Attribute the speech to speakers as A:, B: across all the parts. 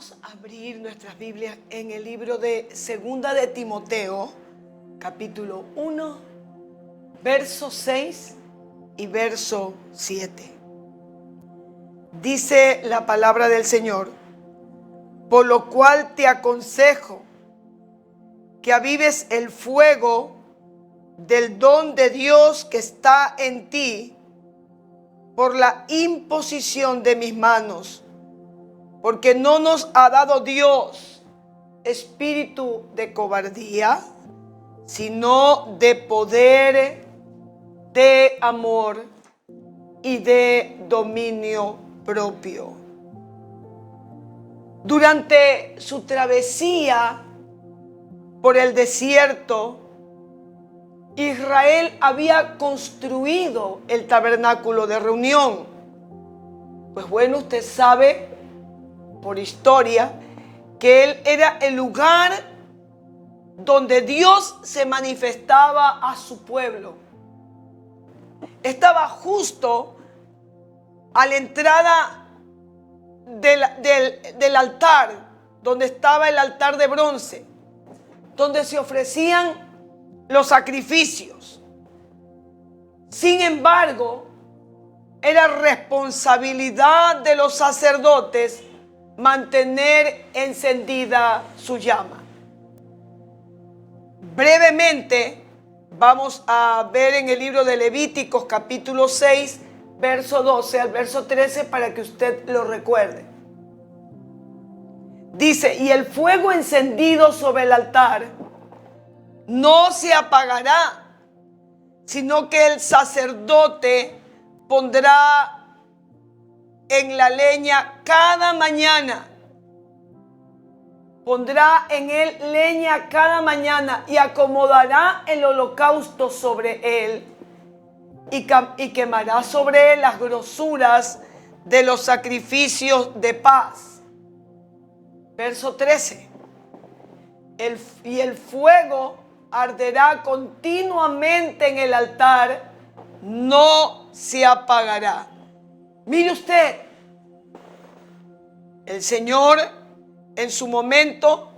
A: Vamos a abrir nuestras Biblias en el libro de Segunda de Timoteo, capítulo 1, verso 6 y verso 7. Dice la palabra del Señor: por lo cual te aconsejo que avives el fuego del don de Dios que está en ti por la imposición de mis manos. Porque no nos ha dado Dios espíritu de cobardía, sino de poder, de amor y de dominio propio. Durante su travesía por el desierto, Israel había construido el tabernáculo de reunión. Pues bueno, usted sabe por historia que él era el lugar donde Dios se manifestaba a su pueblo. Estaba justo a la entrada del altar, donde estaba el altar de bronce, donde se ofrecían los sacrificios. Sin embargo, era responsabilidad de los sacerdotes mantener encendida su llama. Brevemente vamos a ver en el libro de Levíticos capítulo 6, verso 12 al verso 13 para que usted lo recuerde. Dice: y el fuego encendido sobre el altar no se apagará, sino que el sacerdote pondrá en la leña cada mañana. Pondrá en él leña cada mañana y acomodará el holocausto sobre él y quemará sobre él las grosuras de los sacrificios de paz. Verso 13. Y el fuego arderá continuamente en el altar, no se apagará. Mire usted, el Señor en su momento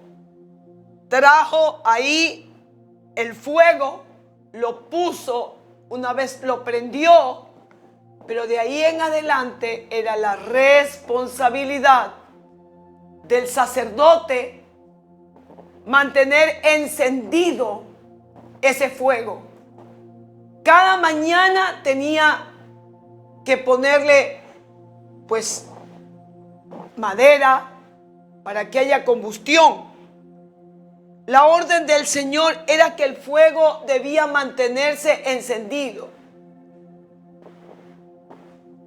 A: trajo ahí el fuego, lo puso, una vez lo prendió, pero de ahí en adelante era la responsabilidad del sacerdote mantener encendido ese fuego. Cada mañana tenía que ponerle pues madera para que haya combustión. La orden del Señor era que el fuego debía mantenerse encendido.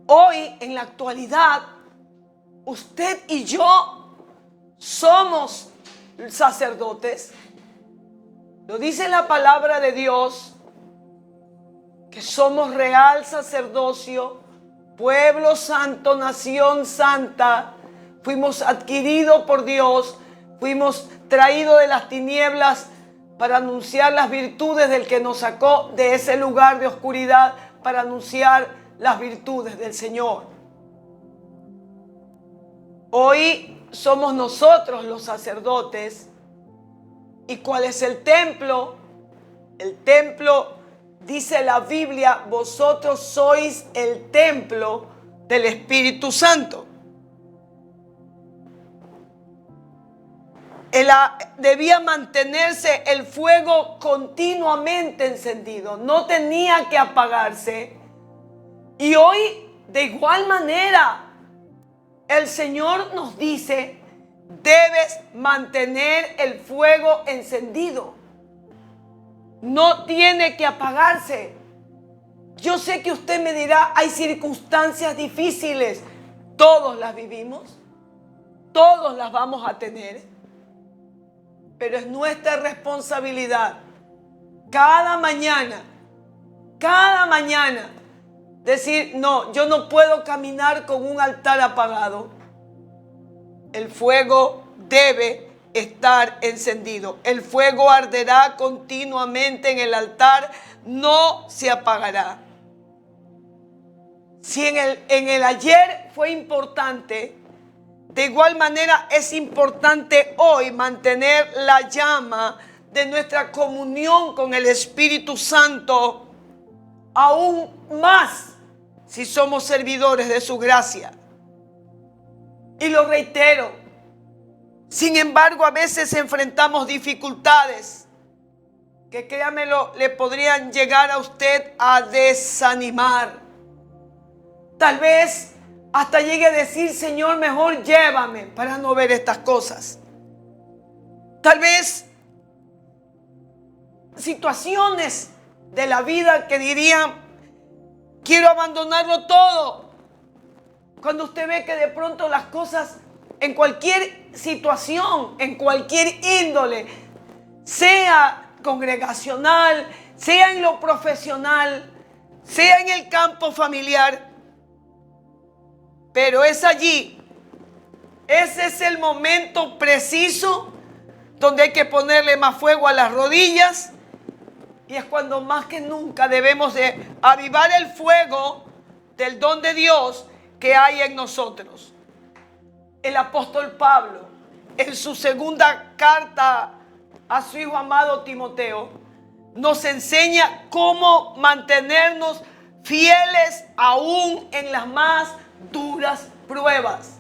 A: Hoy, en la actualidad, usted y yo somos sacerdotes. Lo dice la palabra de Dios, que somos real sacerdocio, pueblo santo, nación santa. Fuimos adquiridos por Dios, fuimos traídos de las tinieblas para anunciar las virtudes del que nos sacó de ese lugar de oscuridad, para anunciar las virtudes del Señor. Hoy somos nosotros los sacerdotes. ¿Y cuál es el templo? El templo, dice la Biblia, vosotros sois el templo del Espíritu Santo. Debía mantenerse el fuego continuamente encendido, no tenía que apagarse. Y hoy, de igual manera, el Señor nos dice: debes mantener el fuego encendido. No tiene que apagarse. Yo sé que usted me dirá: hay circunstancias difíciles. Todos las vivimos. Todos las vamos a tener. Pero es nuestra responsabilidad cada mañana, decir: no, yo no puedo caminar con un altar apagado. El fuego debe estar encendido. El fuego arderá continuamente en el altar, no se apagará. Si en el ayer fue importante De igual manera es importante hoy mantener la llama de nuestra comunión con el Espíritu Santo aún más si somos servidores de su gracia. Y lo reitero, sin embargo a veces enfrentamos dificultades que, créamelo, le podrían llegar a usted a desanimar. Tal vez hasta llegue a decir: Señor, mejor llévame para no ver estas cosas. Tal vez situaciones de la vida que dirían: quiero abandonarlo todo. Cuando usted ve que de pronto las cosas en cualquier situación, en cualquier índole, sea congregacional, sea en lo profesional, sea en el campo familiar, pero es allí, ese es el momento preciso donde hay que ponerle más fuego a las rodillas, y es cuando más que nunca debemos de avivar el fuego del don de Dios que hay en nosotros. El apóstol Pablo, en su segunda carta a su hijo amado Timoteo, nos enseña cómo mantenernos fieles aún en las más duras pruebas.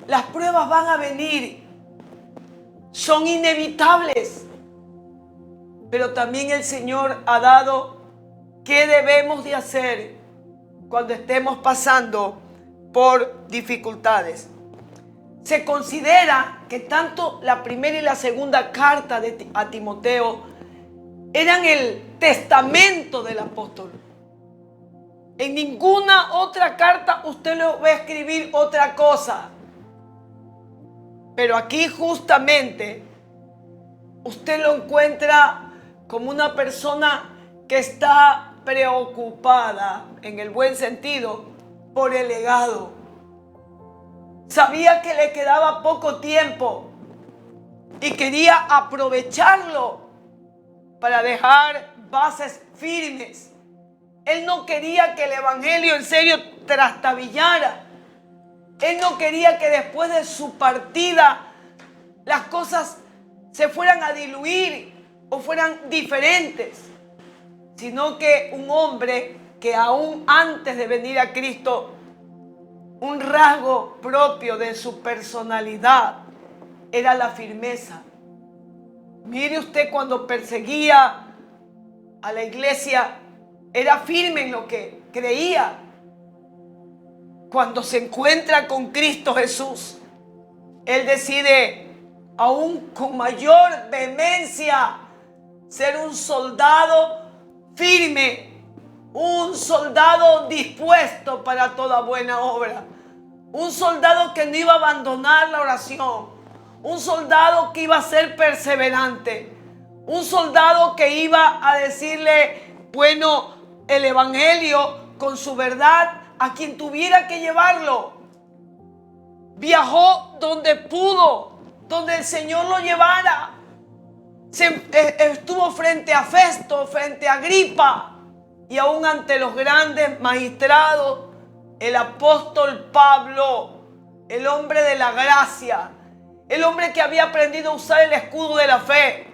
A: Las pruebas van a venir, son inevitables, pero también el Señor ha dado qué debemos de hacer cuando estemos pasando por dificultades. Se considera que tanto la primera y la segunda carta a Timoteo eran el testamento del apóstol. En ninguna otra carta usted le va a escribir otra cosa. Pero aquí justamente usted lo encuentra como una persona que está preocupada, en el buen sentido, por el legado. Sabía que le quedaba poco tiempo y quería aprovecharlo para dejar bases firmes. Él no quería que el evangelio en serio trastabillara. Él no quería que después de su partida las cosas se fueran a diluir o fueran diferentes, sino que un hombre que aún antes de venir a Cristo, un rasgo propio de su personalidad era la firmeza. Mire usted, cuando perseguía a la iglesia, era firme en lo que creía. Cuando se encuentra con Cristo Jesús, él decide aún con mayor vehemencia ser un soldado firme, un soldado dispuesto para toda buena obra, un soldado que no iba a abandonar la oración, un soldado que iba a ser perseverante, un soldado que iba a decirle, bueno, el evangelio con su verdad a quien tuviera que llevarlo. Viajó donde pudo, donde el Señor lo llevara. Estuvo frente a Festo, frente a Agripa, y aún ante los grandes magistrados. El apóstol Pablo, el hombre de la gracia, el hombre que había aprendido a usar el escudo de la fe,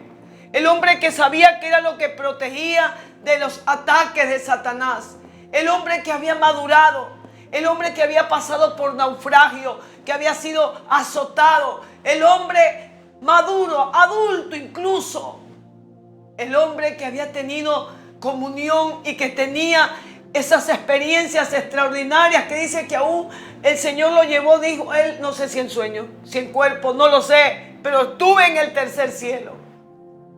A: el hombre que sabía que era lo que protegía de los ataques de Satanás, el hombre que había madurado, el hombre que había pasado por naufragio, que había sido azotado, el hombre maduro, adulto incluso, el hombre que había tenido comunión y que tenía esas experiencias extraordinarias que dice que aún el Señor lo llevó, dijo él, no sé si en sueño, si en cuerpo, no lo sé, pero estuve en el tercer cielo.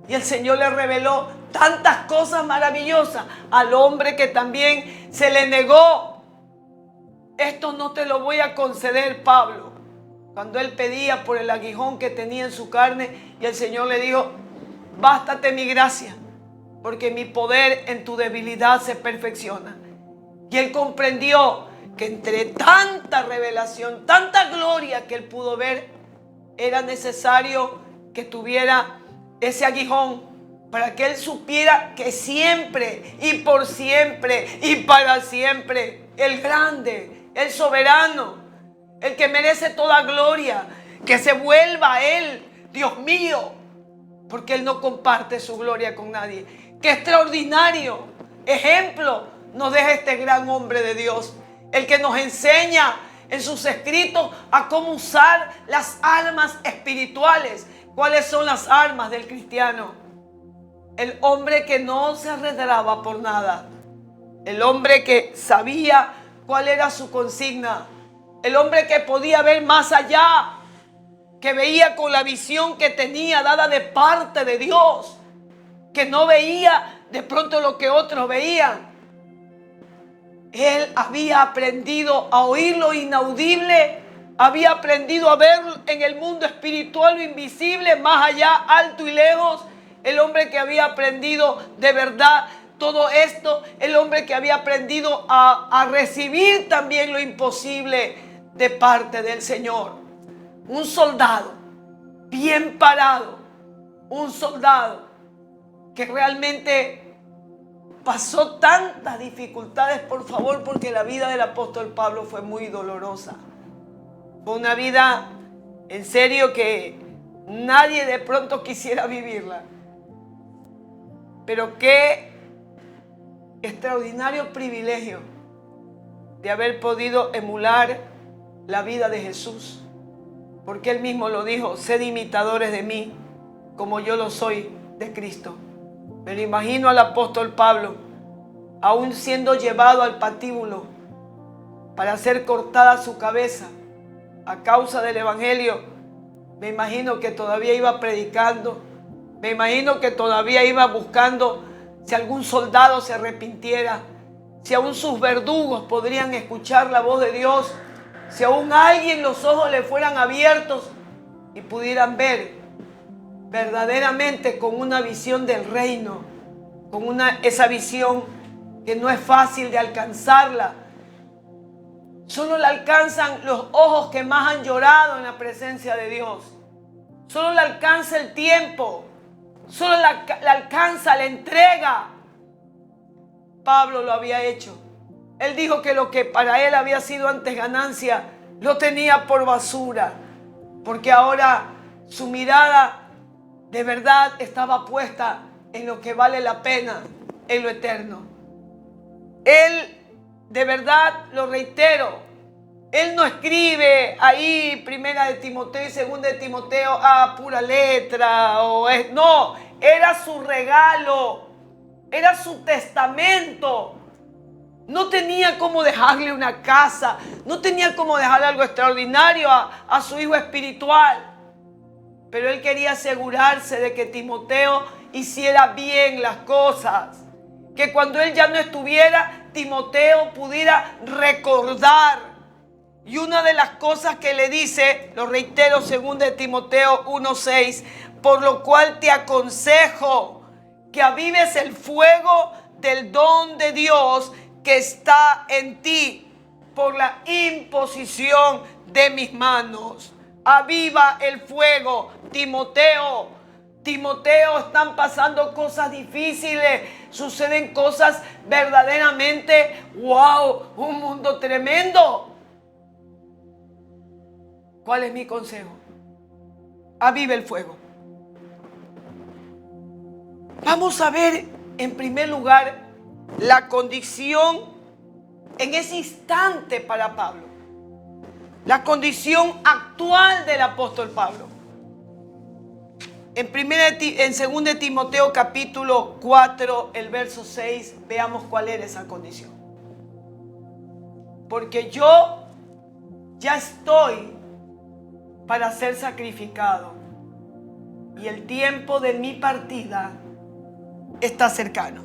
A: Y el Señor le reveló tantas cosas maravillosas al hombre que también se le negó. Esto no te lo voy a conceder, Pablo. Cuando él pedía por el aguijón que tenía en su carne, y el Señor le dijo, bástate mi gracia, porque mi poder en tu debilidad se perfecciona. Y él comprendió que entre tanta revelación, tanta gloria que él pudo ver, era necesario que tuviera ese aguijón para que él supiera que siempre y por siempre y para siempre el grande, el soberano, el que merece toda gloria, que se vuelva a Él, Dios mío, porque Él no comparte su gloria con nadie. Qué extraordinario ejemplo nos deja este gran hombre de Dios, el que nos enseña en sus escritos a cómo usar las armas espirituales. ¿Cuáles son las armas del cristiano? El hombre que no se arredraba por nada, el hombre que sabía cuál era su consigna, el hombre que podía ver más allá, que veía con la visión que tenía dada de parte de Dios, que no veía de pronto lo que otros veían. Él había aprendido a oír lo inaudible, había aprendido a ver en el mundo espiritual lo invisible, más allá, alto y lejos. El hombre que había aprendido de verdad todo esto, el hombre que había aprendido a recibir también lo imposible de parte del Señor. Un soldado bien parado, un soldado que realmente pasó tantas dificultades, por favor, porque la vida del apóstol Pablo fue muy dolorosa. Fue una vida, en serio, que nadie de pronto quisiera vivirla. Pero qué extraordinario privilegio de haber podido emular la vida de Jesús. Porque Él mismo lo dijo: sed imitadores de mí, como yo lo soy de Cristo. Me lo imagino al apóstol Pablo, aún siendo llevado al patíbulo para ser cortada su cabeza a causa del evangelio. Me imagino que todavía iba predicando. Me imagino que todavía iba buscando si algún soldado se arrepintiera, si aún sus verdugos podrían escuchar la voz de Dios, si aún alguien los ojos le fueran abiertos y pudieran ver verdaderamente con una visión del reino, con esa visión que no es fácil de alcanzarla. Solo la alcanzan los ojos que más han llorado en la presencia de Dios. Solo la alcanza el tiempo. Solo la alcanza la entrega. Pablo lo había hecho. Él dijo que lo que para él había sido antes ganancia, lo tenía por basura, porque ahora su mirada de verdad estaba puesta en lo que vale la pena, en lo eterno. Él, de verdad, lo reitero, él no escribe ahí Primera de Timoteo y Segunda de Timoteo a pura letra. No, era su regalo, era su testamento. No tenía cómo dejarle una casa, no tenía cómo dejarle algo extraordinario a su hijo espiritual. Pero él quería asegurarse de que Timoteo hiciera bien las cosas. Que cuando él ya no estuviera, Timoteo pudiera recordar. Y una de las cosas que le dice, lo reitero, 2 de Timoteo 1:6, por lo cual te aconsejo que avives el fuego del don de Dios que está en ti por la imposición de mis manos. Aviva el fuego, Timoteo. Timoteo, están pasando cosas difíciles, suceden cosas verdaderamente, wow, un mundo tremendo. ¿Cuál es mi consejo? Aviva el fuego. Vamos a ver en primer lugar la condición en ese instante para Pablo. La condición actual del apóstol Pablo. En 2 de Timoteo capítulo 4, el verso 6, veamos cuál era esa condición. Porque yo ya estoy para ser sacrificado y el tiempo de mi partida está cercano.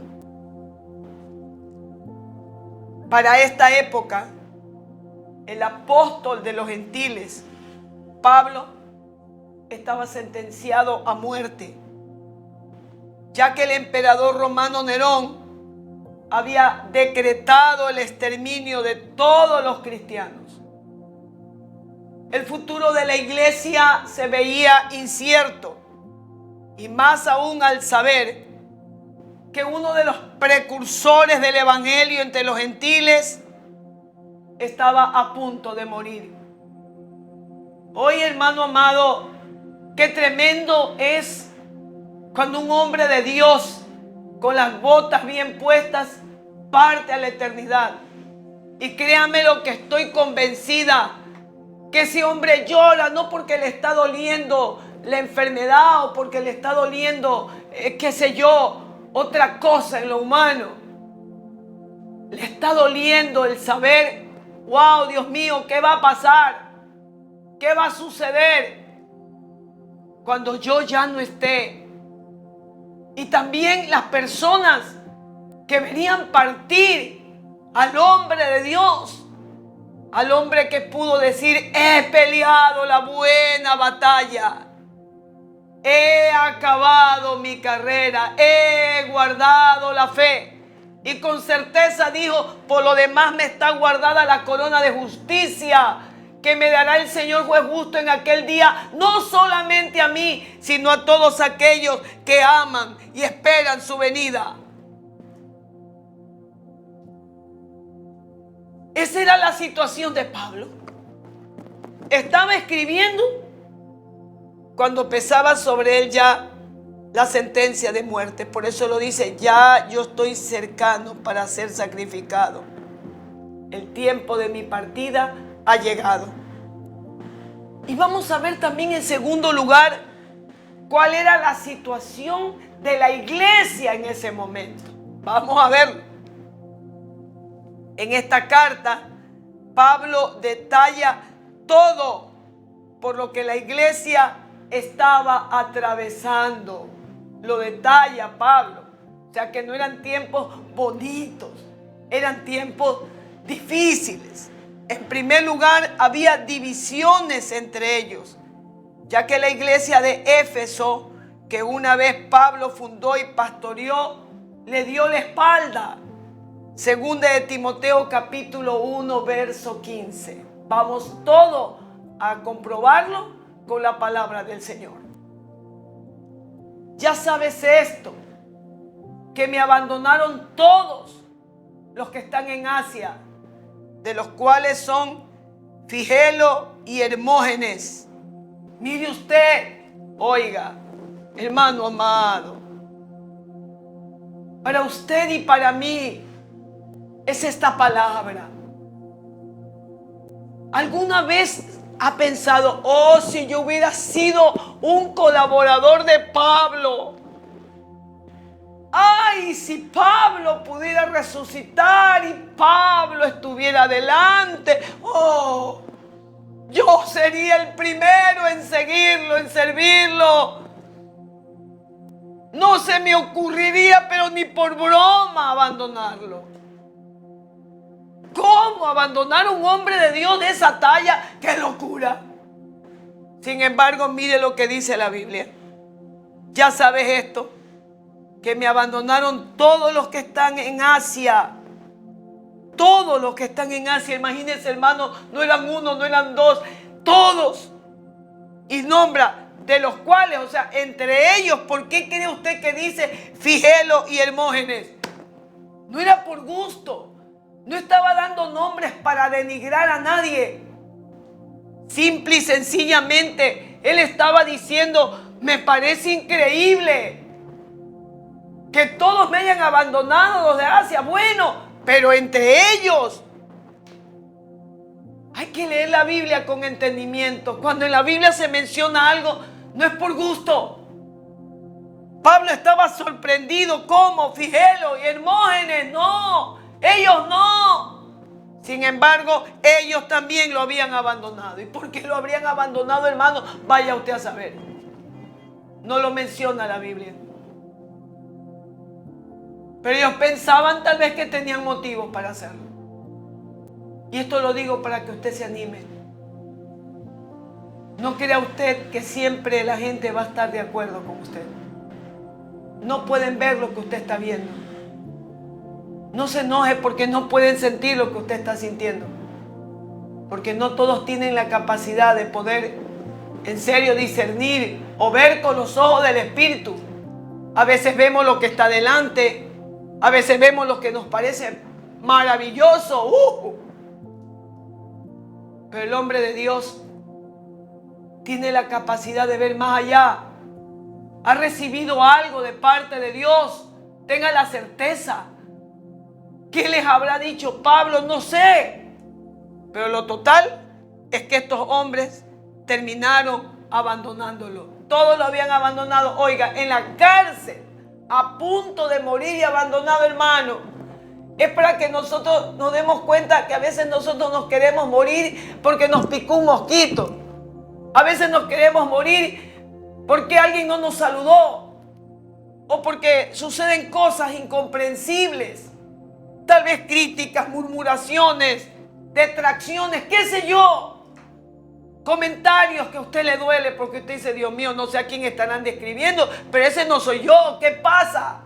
A: Para esta época, el apóstol de los gentiles, Pablo, estaba sentenciado a muerte, ya que el emperador romano Nerón había decretado el exterminio de todos los cristianos. El futuro de la iglesia se veía incierto, y más aún al saber que uno de los precursores del evangelio entre los gentiles estaba a punto de morir. Hoy, hermano amado, qué tremendo es cuando un hombre de Dios, con las botas bien puestas, parte a la eternidad. Y créame lo que estoy convencida, que ese hombre llora no porque le está doliendo la enfermedad o porque le está doliendo, qué sé yo, otra cosa en lo humano. Le está doliendo el saber, wow, Dios mío, ¿qué va a pasar? ¿Qué va a suceder cuando yo ya no esté? Y también las personas que venían partir al hombre de Dios, al hombre que pudo decir: he peleado la buena batalla, he acabado mi carrera, he guardado la fe. Y con certeza dijo: por lo demás me está guardada la corona de justicia, que me dará el Señor juez justo en aquel día, no solamente a mí, sino a todos aquellos que aman y esperan su venida. Esa era la situación de Pablo. Estaba escribiendo cuando pesaba sobre él ya la sentencia de muerte. Por eso lo dice: ya yo estoy cercano para ser sacrificado. El tiempo de mi partida ha llegado. Y vamos a ver también en segundo lugar cuál era la situación de la iglesia en ese momento. Vamos a verlo. En esta carta, Pablo detalla todo por lo que la iglesia estaba atravesando. Lo detalla Pablo. O sea que no eran tiempos bonitos, eran tiempos difíciles. En primer lugar, había divisiones entre ellos, ya que la iglesia de Éfeso, que una vez Pablo fundó y pastoreó, le dio la espalda. Segunda de Timoteo capítulo 1 verso 15. Vamos todo a comprobarlo con la palabra del Señor. Ya sabes esto, que me abandonaron todos los que están en Asia, de los cuales son Figelo y Hermógenes. Mire usted, oiga, hermano amado, para usted y para mí es esta palabra. ¿Alguna vez ha pensado: oh, si yo hubiera sido un colaborador de Pablo? Ay, si Pablo pudiera resucitar y Pablo estuviera adelante, oh, yo sería el primero en seguirlo, en servirlo. No se me ocurriría, pero ni por broma, abandonarlo. ¿Cómo abandonar a un hombre de Dios de esa talla? ¡Qué locura! Sin embargo, mire lo que dice la Biblia. Ya sabes esto, que me abandonaron todos los que están en Asia. Todos los que están en Asia. Imagínense, hermano, no eran uno, no eran dos, todos. Y nombra de los cuales, o sea, entre ellos, ¿por qué cree usted que dice Figelo y Hermógenes? No era por gusto. No estaba dando nombres para denigrar a nadie. Simple y sencillamente, él estaba diciendo: me parece increíble que todos me hayan abandonado, los de Asia. Bueno, pero entre ellos hay que leer la Biblia con entendimiento. Cuando en la Biblia se menciona algo, no es por gusto. Pablo estaba sorprendido. ¿Cómo? Figelo y Hermógenes, no. Ellos no. Sin embargo, ellos también lo habían abandonado. ¿Y por qué lo habrían abandonado, hermano? Vaya usted a saber. No lo menciona la Biblia. Pero ellos pensaban tal vez que tenían motivos para hacerlo. Y esto lo digo para que usted se anime. No crea usted que siempre la gente va a estar de acuerdo con usted. No pueden ver lo que usted está viendo. No se enoje porque no pueden sentir lo que usted está sintiendo. Porque no todos tienen la capacidad de poder en serio discernir o ver con los ojos del Espíritu. A veces vemos lo que está delante. A veces vemos lo que nos parece maravilloso. Pero el hombre de Dios tiene la capacidad de ver más allá. Ha recibido algo de parte de Dios. Tenga la certeza. ¿Qué les habrá dicho Pablo? No sé. Pero lo total es que estos hombres terminaron abandonándolo. Todos lo habían abandonado. Oiga, en la cárcel, a punto de morir y abandonado, hermano. Es para que nosotros nos demos cuenta que a veces nosotros nos queremos morir porque nos picó un mosquito. A veces nos queremos morir porque alguien no nos saludó. O porque suceden cosas incomprensibles. Tal vez críticas, murmuraciones, detracciones, qué sé yo. Comentarios que a usted le duele porque usted dice, Dios mío, no sé a quién estarán describiendo, pero ese no soy yo. ¿Qué pasa?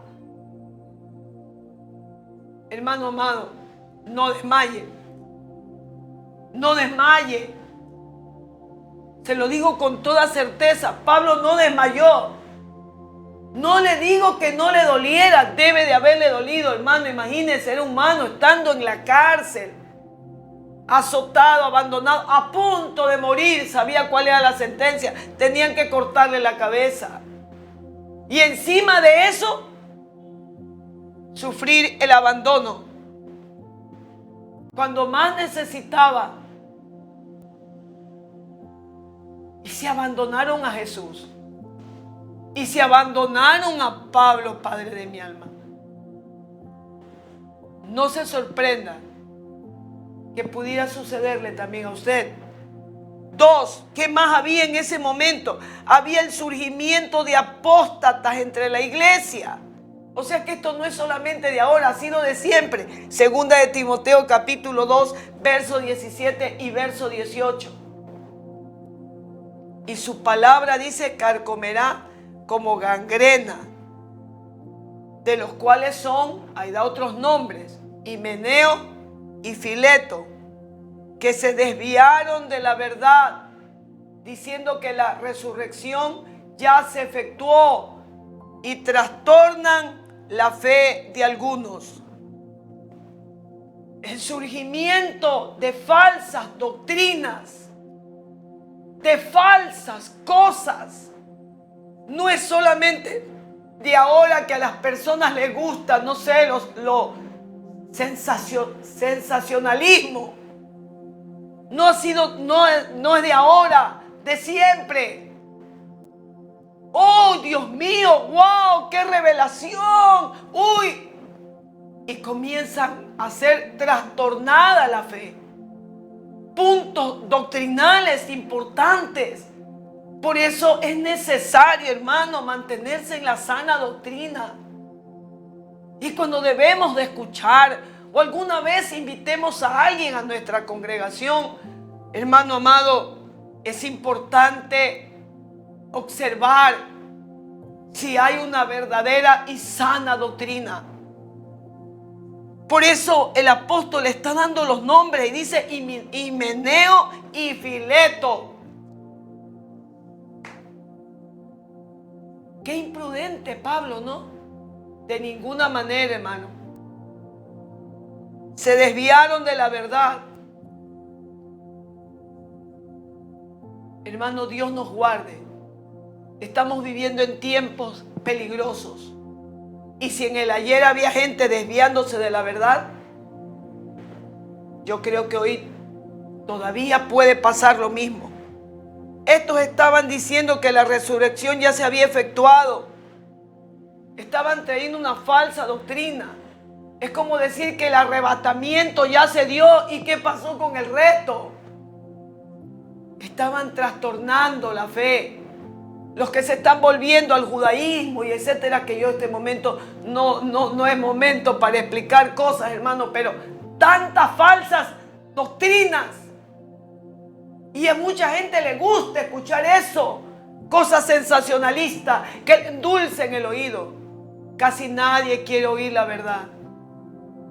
A: Hermano amado, no desmaye. No desmaye. Se lo digo con toda certeza. Pablo no desmayó. No le digo que no le doliera. Debe de haberle dolido, hermano. Imagínese, era humano estando en la cárcel. Azotado, abandonado, a punto de morir. Sabía cuál era la sentencia. Tenían que cortarle la cabeza. Y encima de eso, sufrir el abandono. Cuando más necesitaba. Y se abandonaron a Jesús. Y se abandonaron a Pablo, Padre de mi alma. No se sorprenda que pudiera sucederle también a usted. 2, ¿qué más había en ese momento? Había el surgimiento de apóstatas entre la iglesia. O sea que esto no es solamente de ahora, ha sido de siempre. Segunda de Timoteo capítulo 2, verso 17 y verso 18. Y su palabra dice, carcomerá como gangrena, de los cuales son, ahí da otros nombres, Himeneo y Fileto, que se desviaron de la verdad, diciendo que la resurrección ya se efectuó y trastornan la fe de algunos. El surgimiento de falsas doctrinas, de falsas cosas, no es solamente de ahora que a las personas les gusta, no sé, sensacionalismo. No es de ahora, de siempre. Oh, Dios mío, wow, qué revelación. Uy. Y comienzan a ser trastornada la fe. Puntos doctrinales importantes. Por eso es necesario, hermano, mantenerse en la sana doctrina. Y cuando debemos de escuchar o alguna vez invitemos a alguien a nuestra congregación, hermano amado, es importante observar si hay una verdadera y sana doctrina. Por eso el apóstol está dando los nombres y dice Himeneo y Fileto. Qué imprudente Pablo, ¿no? De ninguna manera, hermano. Se desviaron de la verdad. Hermano, Dios nos guarde. Estamos viviendo en tiempos peligrosos. Y si en el ayer había gente desviándose de la verdad, yo creo que hoy todavía puede pasar lo mismo. Estos estaban diciendo que la resurrección ya se había efectuado. Estaban trayendo una falsa doctrina. Es como decir que el arrebatamiento ya se dio y ¿qué pasó con el resto? Estaban trastornando la fe. Los que se están volviendo al judaísmo y etcétera, que yo en este momento no es momento para explicar cosas, hermano, pero tantas falsas doctrinas. Y a mucha gente le gusta escuchar eso, cosas sensacionalistas que endulcen el oído. Casi nadie quiere oír la verdad.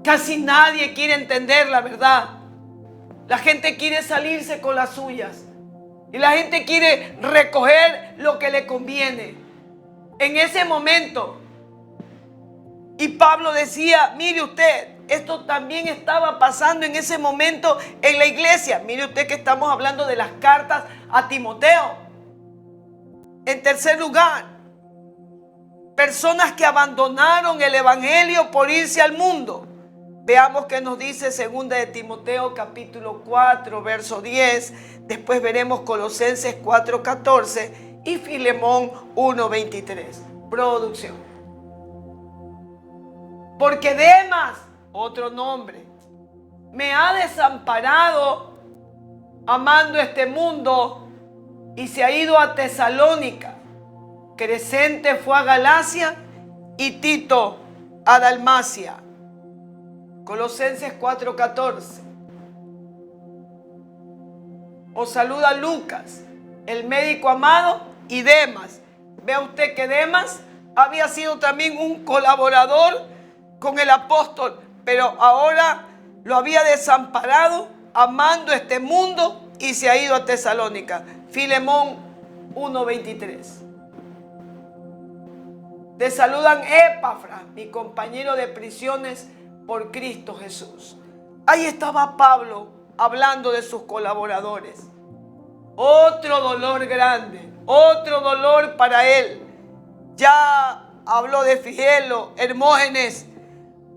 A: Casi nadie quiere entender la verdad. La gente quiere salirse con las suyas. Y la gente quiere recoger lo que le conviene. En ese momento. Y Pablo decía, mire usted, esto también estaba pasando en ese momento en la iglesia. Mire usted que estamos hablando de las cartas a Timoteo. En tercer lugar, personas que abandonaron el evangelio por irse al mundo. Veamos qué nos dice 2 de Timoteo capítulo 4, verso 10. Después veremos Colosenses 4, 14 y Filemón 1, 23. Producción. Porque Demas, otro nombre, me ha desamparado amando este mundo y se ha ido a Tesalónica. Crescente fue a Galacia y Tito a Dalmacia. Colosenses 4:14. Os saluda Lucas, el médico amado, y Demas. Vea usted que Demas había sido también un colaborador con el apóstol, pero ahora lo había desamparado amando este mundo y se ha ido a Tesalónica. Filemón 1:23. Te saludan Epafras, mi compañero de prisiones por Cristo Jesús. Ahí estaba Pablo hablando de sus colaboradores. Otro dolor grande, otro dolor para él. Ya habló de Figelo, Hermógenes,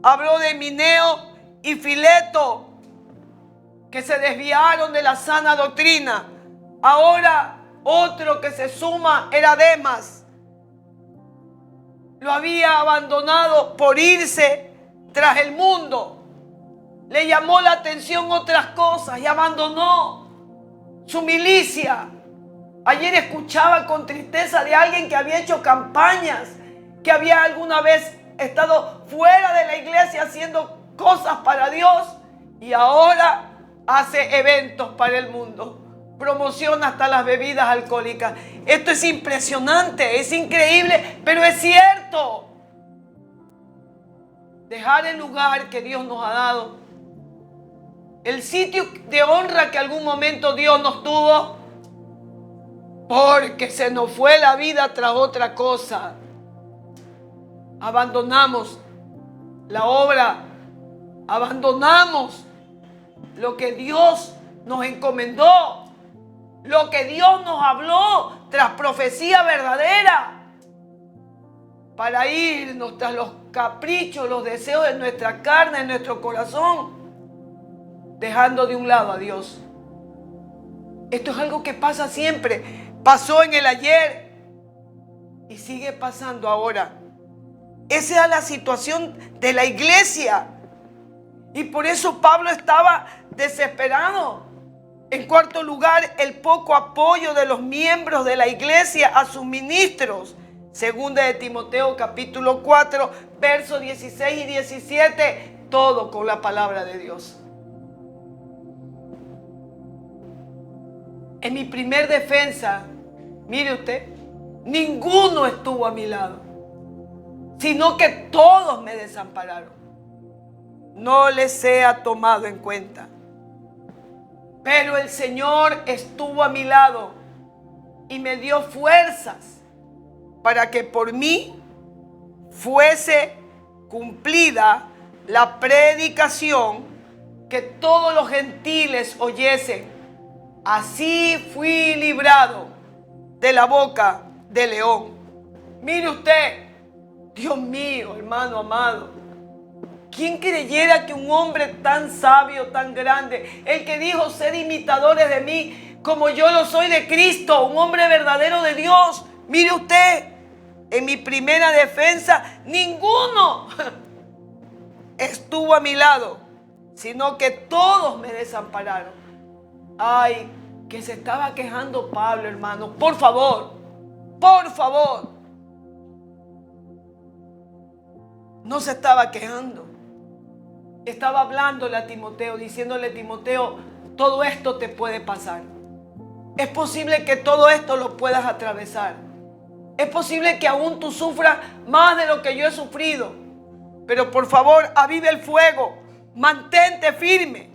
A: habló de Mineo y Fileto, que se desviaron de la sana doctrina. Ahora otro que se suma era Demas. Lo había abandonado por irse tras el mundo. Le llamó la atención otras cosas y abandonó su milicia. Ayer escuchaba con tristeza de alguien que había hecho campañas, que había alguna vez estado fuera de la iglesia haciendo cosas para Dios y ahora hace eventos para el mundo. Promociona hasta las bebidas alcohólicas. Esto es impresionante, es increíble, pero es cierto. Dejar el lugar que Dios nos ha dado, el sitio de honra que algún momento Dios nos tuvo, porque se nos fue la vida tras otra cosa. Abandonamos la obra, abandonamos lo que Dios nos encomendó, lo que Dios nos habló tras profecía verdadera, para irnos tras los caprichos, los deseos de nuestra carne, de nuestro corazón, dejando de un lado a Dios. Esto es algo que pasa siempre. Pasó en el ayer y sigue pasando ahora. Esa era la situación de la iglesia. Y por eso Pablo estaba desesperado. En cuarto lugar, el poco apoyo de los miembros de la iglesia a sus ministros. 2 de Timoteo capítulo 4, versos 16 y 17. Todo con la palabra de Dios. En mi primer defensa, mire usted, ninguno estuvo a mi lado, sino que todos me desampararon. No les sea tomado en cuenta. Pero el Señor estuvo a mi lado y me dio fuerzas para que por mí fuese cumplida la predicación, que todos los gentiles oyesen. Así fui librado de la boca del león. Mire usted, Dios mío, hermano amado, ¿quién creyera que un hombre tan sabio, tan grande, el que dijo: sed imitadores de mí como yo lo soy de Cristo, un hombre verdadero de Dios? Mire usted, en mi primera defensa, ninguno estuvo a mi lado, sino que todos me desampararon. Ay, que se estaba quejando Pablo, hermano. Por favor, no se estaba quejando. Estaba hablándole a Timoteo, diciéndole: Timoteo, todo esto te puede pasar. Es posible que todo esto lo puedas atravesar. Es posible que aún tú sufras más de lo que yo he sufrido. Pero por favor, aviva el fuego. Mantente firme.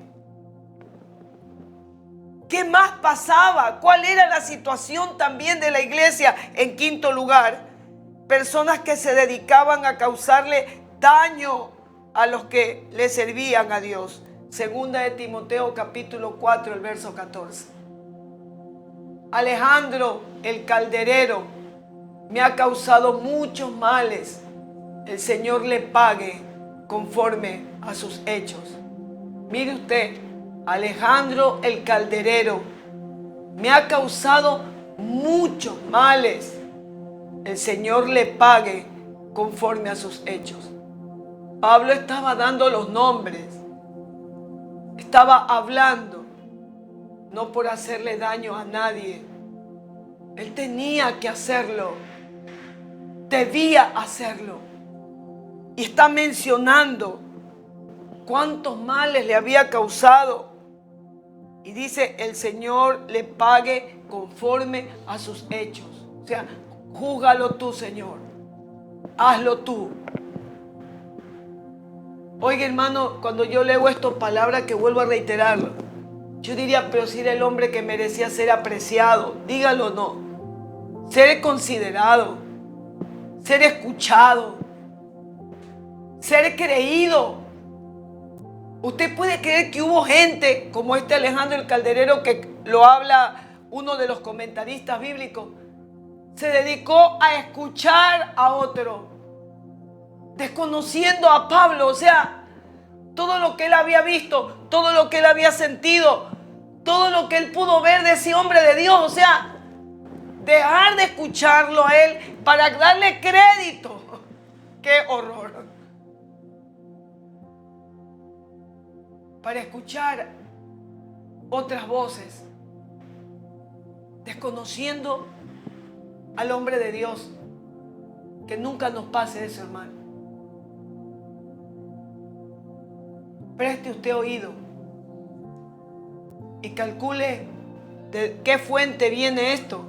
A: ¿Qué más pasaba? ¿Cuál era la situación también de la iglesia? En quinto lugar, personas que se dedicaban a causarle daño a los que le servían a Dios. 2 de Timoteo capítulo 4, el verso 14. Alejandro el calderero me ha causado muchos males. El Señor le pague conforme a sus hechos. Mire usted, Alejandro el calderero me ha causado muchos males. El Señor le pague conforme a sus hechos. Pablo estaba dando los nombres. Estaba hablando, no por hacerle daño a nadie. Él tenía que hacerlo. Debía hacerlo. Y está mencionando cuántos males le había causado. Y dice, el Señor le pague conforme a sus hechos. O sea, júzgalo tú, Señor. Hazlo tú. Oiga, hermano, cuando yo leo estas palabras, que vuelvo a reiterarlo, yo diría, pero si era el hombre que merecía ser apreciado, dígalo o no, ser considerado, ser escuchado, ser creído. Usted puede creer que hubo gente como este Alejandro el calderero, que lo habla uno de los comentaristas bíblicos, se dedicó a escuchar a otro, desconociendo a Pablo. O sea, todo lo que él había visto, todo lo que él había sentido, todo lo que él pudo ver de ese hombre de Dios. O sea, dejar de escucharlo a él para darle crédito. ¡Qué horror! Para escuchar otras voces, desconociendo al hombre de Dios. Que nunca nos pase eso, hermano. Preste usted oído y calcule de qué fuente viene esto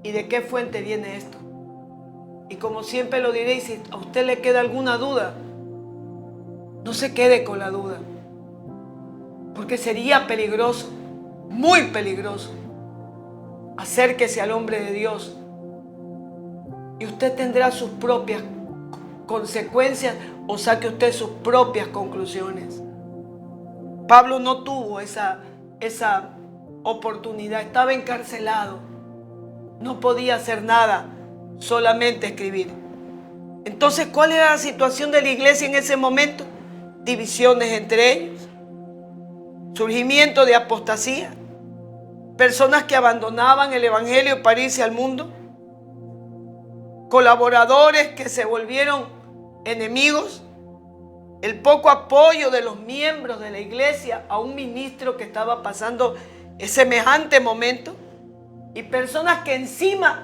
A: y de qué fuente viene esto. Y como siempre lo diré, y si a usted le queda alguna duda, no se quede con la duda, porque sería peligroso, muy peligroso. Acérquese al hombre de Dios y usted tendrá sus propias consecuencias, o saque usted sus propias conclusiones. Pablo no tuvo esa oportunidad. Estaba encarcelado. No podía hacer nada, solamente escribir. Entonces, ¿cuál era la situación de la iglesia en ese momento? Divisiones entre ellos, surgimiento de apostasía, personas que abandonaban el evangelio para irse al mundo, colaboradores que se volvieron enemigos, el poco apoyo de los miembros de la iglesia a un ministro que estaba pasando semejante momento, y personas que encima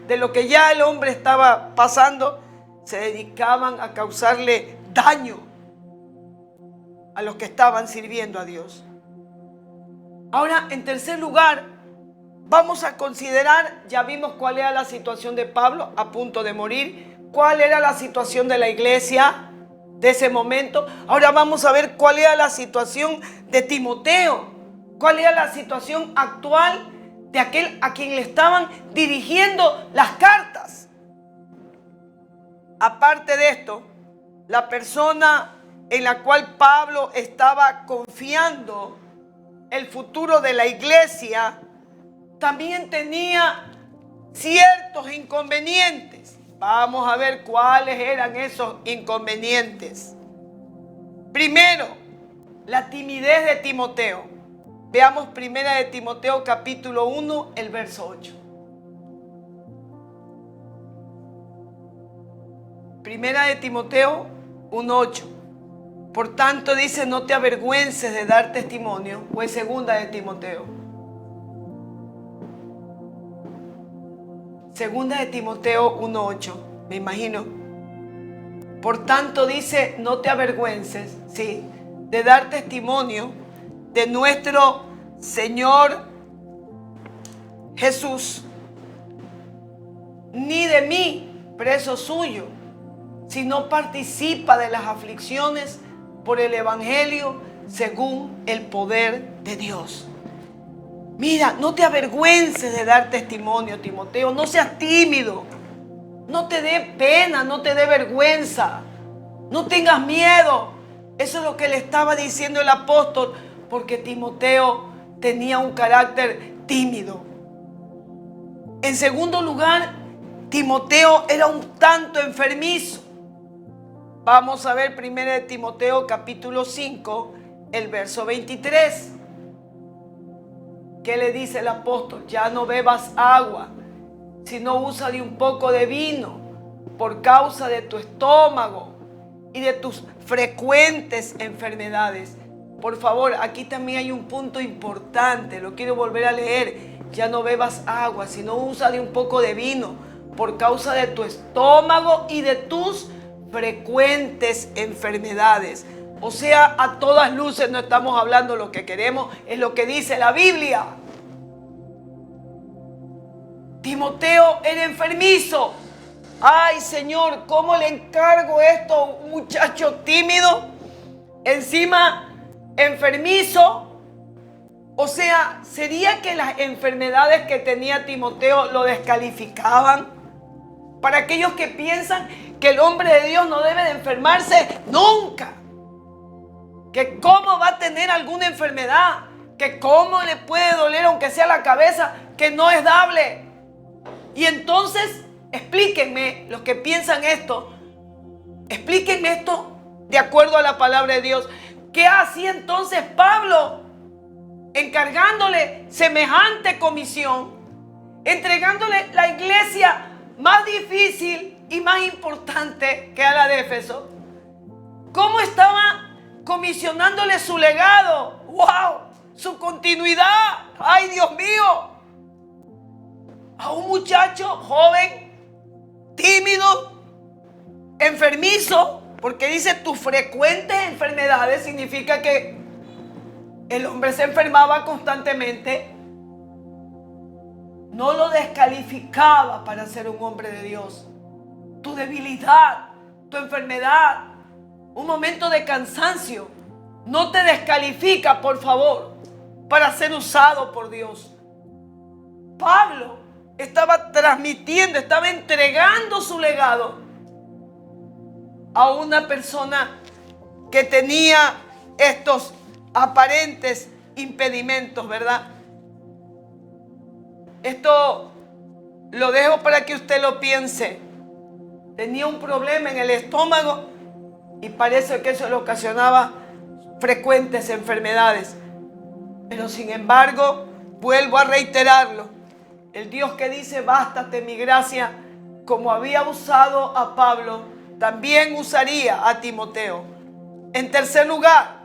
A: de lo que ya el hombre estaba pasando se dedicaban a causarle daño a los que estaban sirviendo a Dios. Ahora, en tercer lugar, vamos a considerar, ya vimos cuál era la situación de Pablo a punto de morir, cuál era la situación de la iglesia de ese momento. Ahora vamos a ver cuál era la situación de Timoteo, cuál era la situación actual de aquel a quien le estaban dirigiendo las cartas. Aparte de esto, la persona en la cual Pablo estaba confiando el futuro de la iglesia también tenía ciertos inconvenientes. Vamos a ver cuáles eran esos inconvenientes. Primero, la timidez de Timoteo. Veamos primera de Timoteo capítulo 1, el verso 8. Primera de Timoteo 1:8. Por tanto dice, no te avergüences de dar testimonio. O es segunda de Timoteo. Segunda de Timoteo 1:8, me imagino. Por tanto dice, no te avergüences, ¿sí?, de dar testimonio de nuestro Señor Jesús, ni de mí, preso suyo, sino participa de las aflicciones por el Evangelio según el poder de Dios. Mira, no te avergüences de dar testimonio, Timoteo. No seas tímido. No te dé pena, no te dé vergüenza. No tengas miedo. Eso es lo que le estaba diciendo el apóstol, porque Timoteo tenía un carácter tímido. En segundo lugar, Timoteo era un tanto enfermizo. Vamos a ver 1 de Timoteo capítulo 5, el verso 23. ¿Qué le dice el apóstol? Ya no bebas agua, sino usa de un poco de vino por causa de tu estómago y de tus frecuentes enfermedades. Por favor, aquí también hay un punto importante, lo quiero volver a leer. Ya no bebas agua, sino usa de un poco de vino por causa de tu estómago y de tus frecuentes enfermedades. O sea, a todas luces no estamos hablando lo que queremos, es lo que dice la Biblia. Timoteo era enfermizo. Ay, Señor, ¿cómo le encargo esto a un muchacho tímido? Encima, enfermizo. O sea, ¿sería que las enfermedades que tenía Timoteo lo descalificaban? Para aquellos que piensan que el hombre de Dios no debe de enfermarse nunca. Que cómo va a tener alguna enfermedad. Que cómo le puede doler aunque sea la cabeza, que no es dable. Y entonces, explíquenme, los que piensan esto, explíquenme esto de acuerdo a la palabra de Dios. ¿Qué hacía entonces Pablo encargándole semejante comisión, entregándole la iglesia más difícil y más importante que era la de Éfeso? ¿Cómo estaba comisionándole su legado? ¡Wow! Su continuidad. ¡Ay, Dios mío! A un muchacho joven, tímido, enfermizo, porque dice tus frecuentes enfermedades, significa que el hombre se enfermaba constantemente. No lo descalificaba para ser un hombre de Dios. Tu debilidad, tu enfermedad, un momento de cansancio, no te descalifica, por favor, para ser usado por Dios. Pablo estaba transmitiendo, estaba entregando su legado a una persona que tenía estos aparentes impedimentos, ¿verdad? Esto lo dejo para que usted lo piense. Tenía un problema en el estómago y parece que eso le ocasionaba frecuentes enfermedades. Pero sin embargo, vuelvo a reiterarlo. El Dios que dice, bástate mi gracia, como había usado a Pablo, también usaría a Timoteo. En tercer lugar,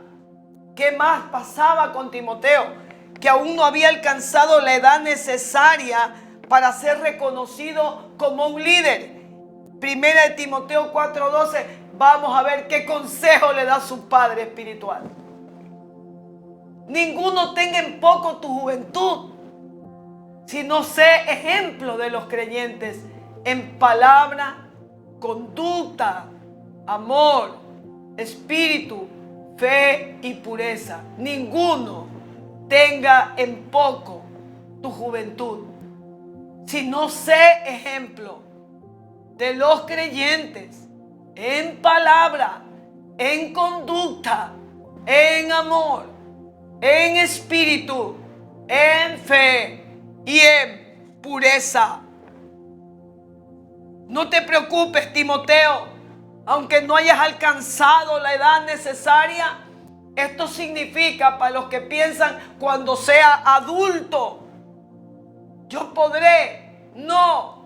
A: ¿qué más pasaba con Timoteo? Que aún no había alcanzado la edad necesaria para ser reconocido como un líder. Primera de Timoteo 4:12, vamos a ver qué consejo le da su padre espiritual. Ninguno tenga en poco tu juventud, sino sé ejemplo de los creyentes en palabra, conducta, amor, espíritu, fe y pureza. Ninguno tenga en poco tu juventud, sino sé ejemplo de los creyentes en palabra, en conducta, en amor, en espíritu, en fe y en pureza. No te preocupes, Timoteo, aunque no hayas alcanzado la edad necesaria. Esto significa, para los que piensan, cuando sea adulto, yo podré. No,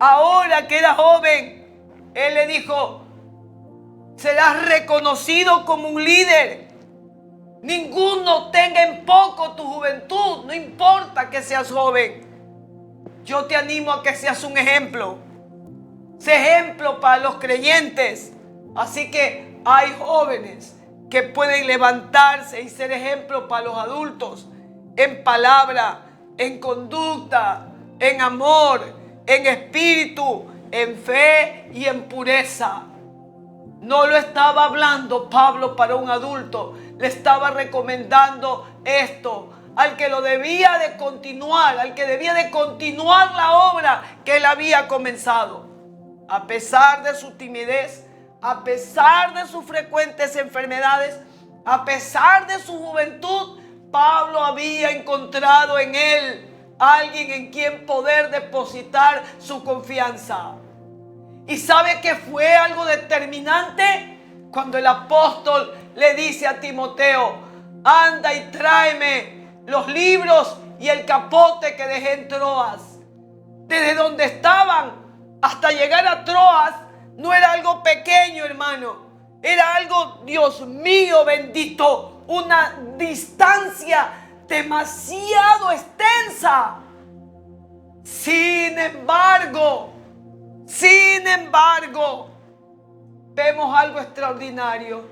A: ahora que era joven, él le dijo, serás reconocido como un líder. Ninguno tenga en poco tu juventud, no importa que seas joven. Yo te animo a que seas un ejemplo. Sé ejemplo para los creyentes. Así que hay jóvenes que pueden levantarse y ser ejemplo para los adultos. En palabra, en conducta, en amor, en espíritu, en fe y en pureza. No lo estaba hablando Pablo para un adulto. Le estaba recomendando esto al que lo debía de continuar, al que debía de continuar la obra que él había comenzado. A pesar de su timidez, a pesar de sus frecuentes enfermedades, a pesar de su juventud, Pablo había encontrado en él alguien en quien poder depositar su confianza. ¿Y sabe que fue algo determinante? Cuando el apóstol le dice a Timoteo: anda y tráeme los libros y el capote que dejé en Troas. Desde donde estaban hasta llegar a Troas no era algo pequeño, hermano. Era algo, Dios mío bendito, una distancia demasiado extensa. Sin embargo, vemos algo extraordinario.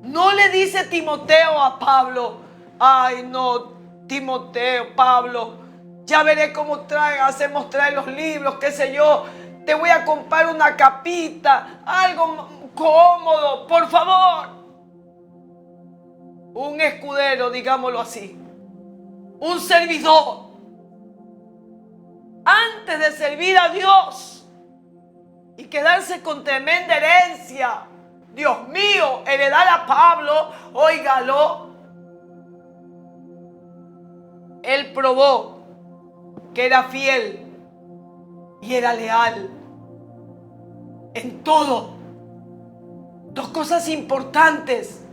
A: No le dice Timoteo a Pablo: ay no, Timoteo, Pablo, ya veré cómo hacemos traer los libros, qué sé yo, te voy a comprar una capita, algo cómodo, por favor. Un escudero, digámoslo así, un servidor, antes de servir a Dios y quedarse con tremenda herencia, Dios mío, heredar a Pablo, óigalo, él probó que era fiel y era leal en todo. Dos cosas importantes: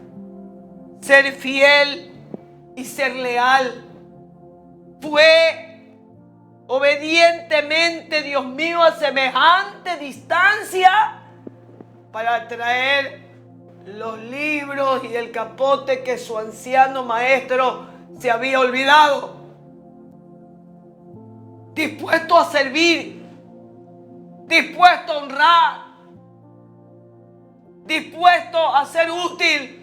A: ser fiel y ser leal. Fue obedientemente, Dios mío, a semejante distancia para traer los libros y el capote que su anciano maestro se había olvidado. Dispuesto a servir, dispuesto a honrar, dispuesto a ser útil.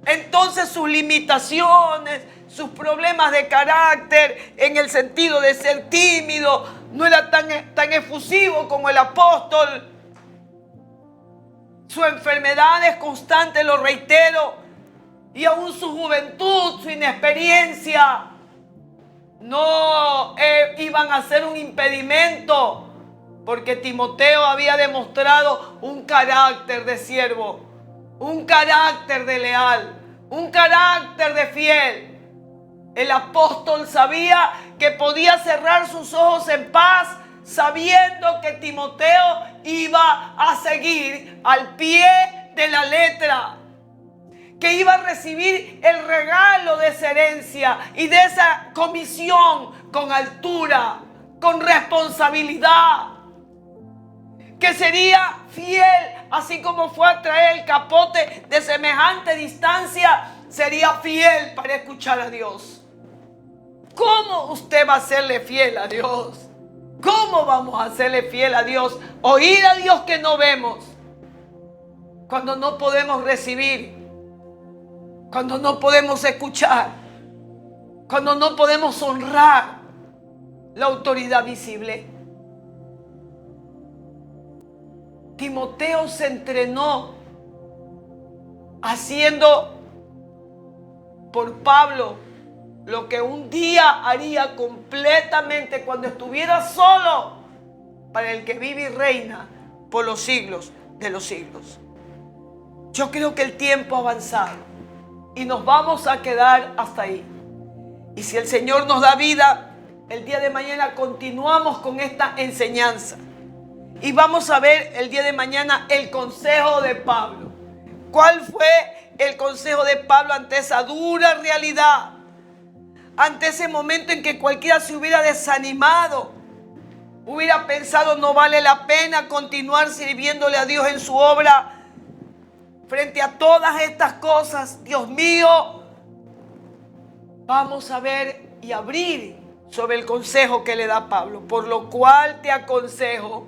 A: Entonces sus limitaciones, sus problemas de carácter, en el sentido de ser tímido, no era tan efusivo como el apóstol. Su enfermedad es constante, lo reitero, y aún su juventud, su inexperiencia, no iban a ser un impedimento, porque Timoteo había demostrado un carácter de siervo, un carácter de leal, un carácter de fiel. El apóstol sabía que podía cerrar sus ojos en paz, sabiendo que Timoteo iba a seguir al pie de la letra, que iba a recibir el regalo de esa herencia y de esa comisión con altura, con responsabilidad, que sería fiel, así como fue a traer el capote de semejante distancia, sería fiel para escuchar a Dios. ¿Cómo usted va a serle fiel a Dios? ¿Cómo vamos a serle fiel a Dios? Oír a Dios que no vemos, cuando no podemos recibir, cuando no podemos escuchar, cuando no podemos honrar la autoridad visible. Timoteo se entrenó haciendo por Pablo lo que un día haría completamente cuando estuviera solo, para el que vive y reina por los siglos de los siglos. Yo creo que el tiempo ha avanzado y nos vamos a quedar hasta ahí. Y si el Señor nos da vida, el día de mañana continuamos con esta enseñanza. Y vamos a ver el día de mañana el consejo de Pablo. ¿Cuál fue el consejo de Pablo ante esa dura realidad? Ante ese momento en que cualquiera se hubiera desanimado, hubiera pensado: no vale la pena continuar sirviéndole a Dios en su obra. Frente a todas estas cosas, Dios mío, vamos a ver y abrir sobre el consejo que le da Pablo. Por lo cual te aconsejo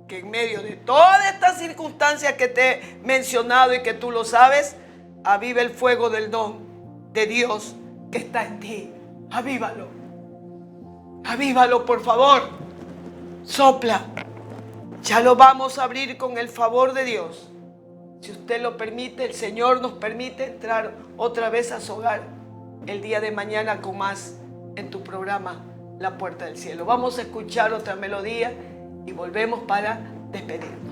A: que en medio de todas estas circunstancias que te he mencionado y que tú lo sabes, aviva el fuego del don de Dios que está en ti. Avívalo. Avívalo, por favor. Sopla. Ya lo vamos a abrir con el favor de Dios. Si usted lo permite, el Señor nos permite entrar otra vez a su hogar el día de mañana con más en tu programa La Puerta del Cielo. Vamos a escuchar otra melodía y volvemos para despedirnos.